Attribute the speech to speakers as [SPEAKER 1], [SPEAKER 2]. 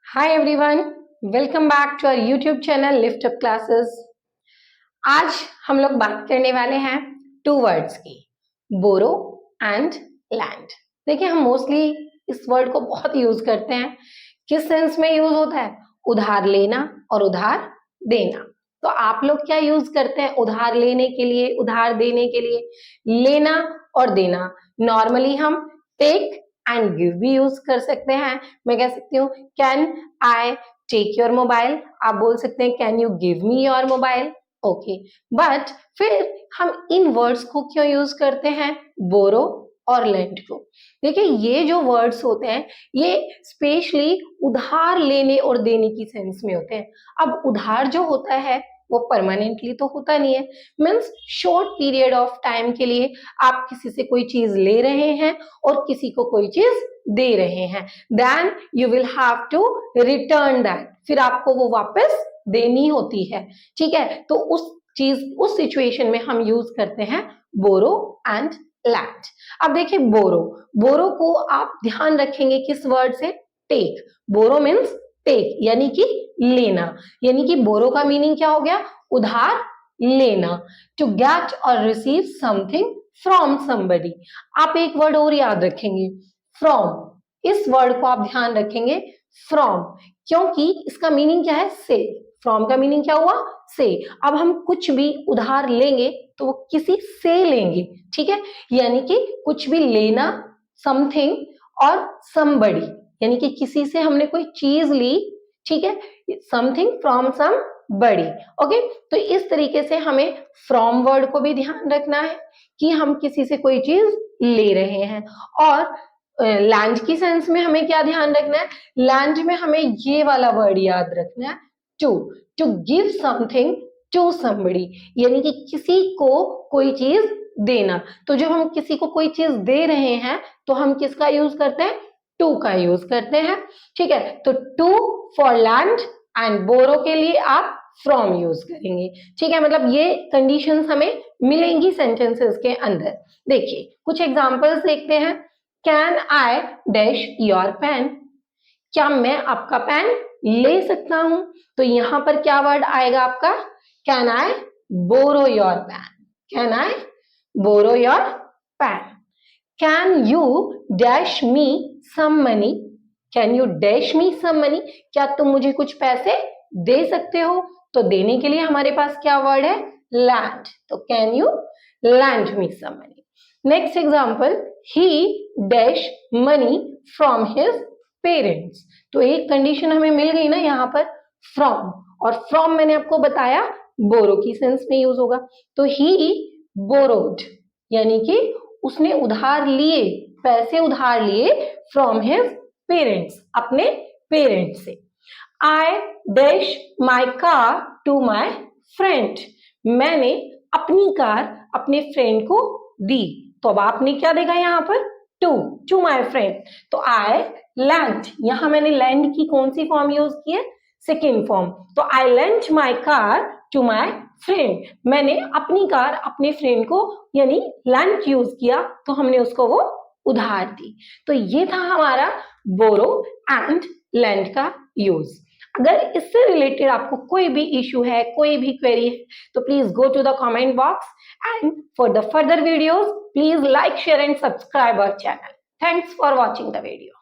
[SPEAKER 1] Hi everyone, welcome back to our YouTube channel lift up classes. आज हम लोग बात करने वाले हैं टू वर्ड्स की, बोरो एंड लैंड। देखिए, हम मोस्टली इस वर्ड को बहुत यूज करते हैं। किस सेंस में यूज होता है? उधार लेना और उधार देना। तो आप लोग क्या यूज करते हैं उधार लेने के लिए, उधार देने के लिए? लेना और देना। नॉर्मली हम टेक एंड गिव भी यूज कर सकते हैं। मैं कह सकती हूँ can I take your mobile, आप बोल सकते हैं can you give me your mobile. Okay, but फिर हम इन वर्ड्स को क्यों यूज करते हैं, बोरो और लेंड को? देखिए, ये जो वर्ड्स होते हैं ये स्पेशली उधार लेने और देने की सेंस में होते हैं। अब उधार जो होता है वो परमानेंटली तो होता नहीं है, means short period of time के लिए आप किसी से कोई चीज ले रहे हैं और किसी को कोई चीज दे रहे हैं, then you will have to return that, फिर आपको वो वापस देनी होती है। ठीक है, तो उस सिचुएशन में हम यूज करते हैं बोरो एंड लैंड। अब देखिए, बोरो बोरो को आप ध्यान रखेंगे किस वर्ड से? टेक। बोरो मीन्स टेक, यानी कि लेना। यानी कि बोरो का मीनिंग क्या हो गया? उधार लेना। टू गेट और रिसीव समथिंग फ्रॉम समबडी। आप एक वर्ड और याद रखेंगे, फ्रॉम। इस वर्ड को आप ध्यान रखेंगे, फ्रॉम, क्योंकि इसका मीनिंग क्या है? से। फ्रॉम का मीनिंग क्या हुआ? से। अब हम कुछ भी उधार लेंगे तो वो किसी से लेंगे, ठीक है? यानी कि कुछ भी लेना, समथिंग और समबडी, यानी कि किसी से हमने कोई चीज ली, ठीक है? समथिंग फ्रॉम सम बड़ी। ओके, तो इस तरीके से हमें फ्रॉम वर्ड को भी ध्यान रखना है कि हम किसी से कोई चीज ले रहे हैं। और लैंड की सेंस में हमें क्या ध्यान रखना है? लैंड में हमें ये वाला वर्ड याद रखना है, to give something to somebody, यानी कि किसी को कोई चीज देना। तो जब हम किसी को कोई चीज दे रहे हैं तो हम किसका यूज करते हैं? टू का यूज करते हैं। ठीक है, तो टू फॉर लैंड एंड बोरो के लिए आप फ्रॉम यूज करेंगे। ठीक है, मतलब ये कंडीशंस हमें मिलेंगी सेंटेंसेस के अंदर। देखिए, कुछ एग्जांपल्स देखते हैं। Can I dash your pen, क्या मैं आपका पेन ले सकता हूं? तो यहां पर क्या वर्ड आएगा आपका? Can I borrow your pen, can I borrow your pen. Can you dash me some money, can you dash me some money, क्या तुम मुझे कुछ पैसे दे सकते हो? तो देने के लिए हमारे पास क्या वर्ड है? लैंड। तो can you lend me some money. Next example, he dash money from his parents. तो एक कंडीशन हमें मिल गई ना यहाँ पर, फ्रॉम। और फ्रॉम मैंने आपको बताया बोरो की सेंस में यूज होगा। तो ही बोरोड, यानी कि उसने उधार लिए, पैसे उधार लिए फ्रॉम हिज पेरेंट्स, अपने पेरेंट्स से। I dash my car to my friend, मैंने अपनी कार अपने फ्रेंड को दी। तो अब आपने क्या देखा यहाँ पर? To my friend. तो आई लैंड, यहां मैंने लैंड की कौन सी फॉर्म यूज की है? Second form. तो I lent my car to my friend, मैंने अपनी कार अपने फ्रेंड को यानी लैंड यूज किया, तो हमने उसको वो उधार दी। तो ये था हमारा बोरो एंड लैंड का यूज। अगर इससे रिलेटेड आपको कोई भी इश्यू है, कोई भी क्वेरी है, तो please go to the comment box and for the further videos please like, share and subscribe our channel. Thanks for watching the video.